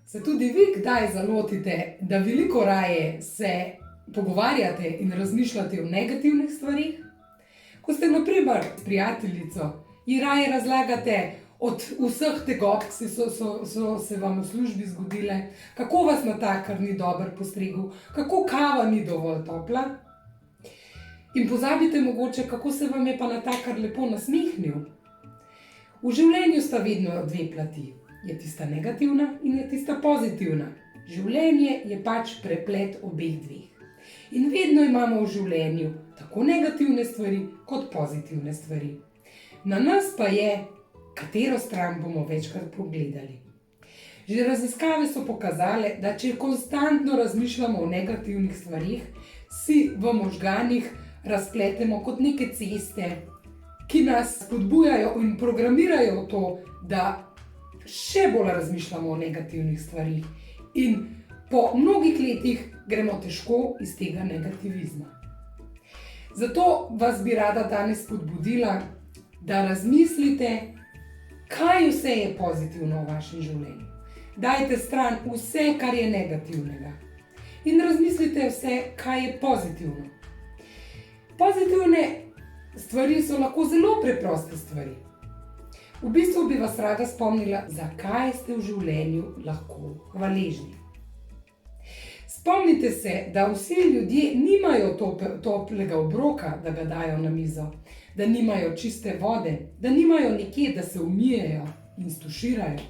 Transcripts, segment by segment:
Se tudi vi kdaj zalotite, da veliko raje se pogovarjate in razmišljate o negativnih stvarih? Ko ste na primer s prijateljico, ji raje razlagate od vseh tegob, ki so se vam v službi zgodile, kako vas natakar ni dober postregel, kako kava ni dovolj topla. In pozabite mogoče, kako se vam je pa natakar lepo nasmehnil. V življenju sta vedno dve plati. Je tista negativna in je tista pozitivna. Življenje je pač preplet obeh dveh. In vedno imamo v življenju tako negativne stvari kot pozitivne stvari. Na nas pa je, katero stran bomo večkrat pogledali. Že raziskave so pokazale, da če konstantno razmišljamo o negativnih stvarih, si v možganih razpletemo kot neke ceste, ki nas spodbujajo in programirajo v to, da še bolj razmišljamo o negativnih stvarih. In po mnogih letih gremo težko iz tega negativizma. Zato vas bi rada danes spodbudila, da razmislite, kaj vse je pozitivno v vašem življenju. Dajte stran vse, kar je negativnega. In razmislite vse, kaj je pozitivno. Pozitivne stvari so lahko zelo preproste stvari. V bistvu bi vas rada spomnila, zakaj ste v življenju lahko hvaležni. Spomnite se, da vsi ljudje nimajo toplega obroka, da ga dajo na mizo, da nimajo čiste vode, da nimajo nekje, da se umijejo in stuširajo,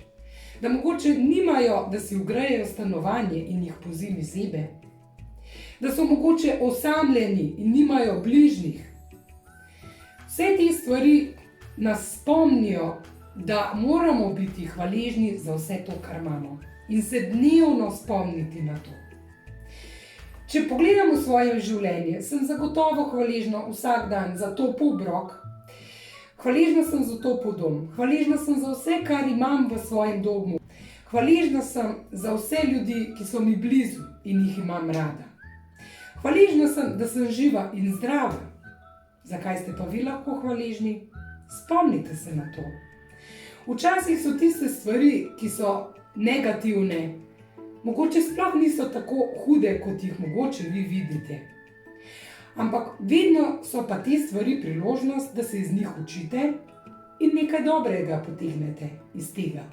da mogoče nimajo, da si ogrejejo stanovanje in jih pozimi zebe, da so mogoče osamljeni in nimajo bližnjih. Vse te stvari nas spomnijo, da moramo biti hvaležni za vse to, kar imamo, in se dnevno spomniti na to. Če pogledamo svoje življenje, sem zagotovo hvaležna vsak dan za topel obrok, hvaležna sem za topel dom, hvaležna sem za vse, kar imam v svojem domu, hvaležna sem za vse ljudi, ki so mi blizu in jih imam rada. Hvaležna sem, da sem živa in zdrava. Zakaj ste pa vi lahko hvaležni? Spomnite se na to. Včasih so tiste stvari, ki so negativne, mogoče sploh niso tako hude, kot jih mogoče vi vidite. Ampak vedno so pa te stvari priložnost, da se iz njih učite in nekaj dobrega potegnete iz tega.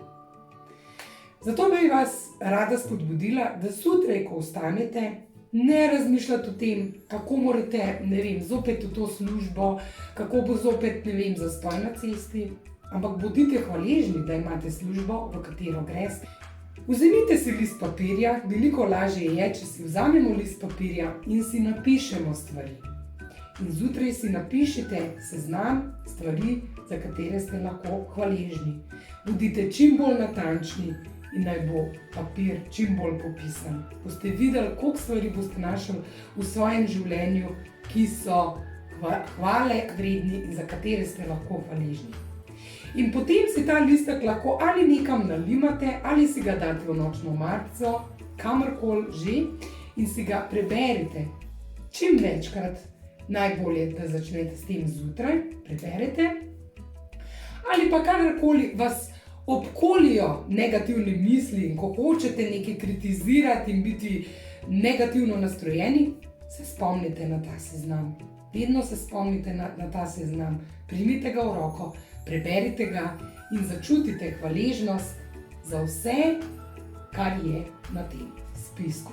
Zato bi vas rada spodbudila, da zjutraj, ko vstanete, ne razmišljati o tem, kako morate, zopet v to službo, kako bo zopet, zastoj na cesti, ampak bodite hvaležni, da imate službo, v katero greste. Vzemite si list papirja, veliko lažje je, če si vzamemo list papirja in si napišemo stvari. In zjutraj si napišite seznam stvari, za katere ste lahko hvaležni. Bodite čim bolj natančni in naj bo papir čim bolj popisan. Boste videli, koliko stvari boste našli v svojem življenju, ki so hvale vredni in za katere ste lahko hvaležni. In potem si ta listek lahko ali nekam nalimate, ali si ga date v nočno omarico, kamorkoli že, in si ga preberite. Čim večkrat, najbolje, da začnete s tem zjutraj, preberete. Ali pa kadarkoli vas obkolijo negativne misli in ko hočete nekaj kritizirati in biti negativno nastrojeni, se spomnite na ta seznam. Vedno se spomnite na ta seznam. Primite ga v roko, preberite ga in začutite hvaležnost za vse, kar je na tem spisku.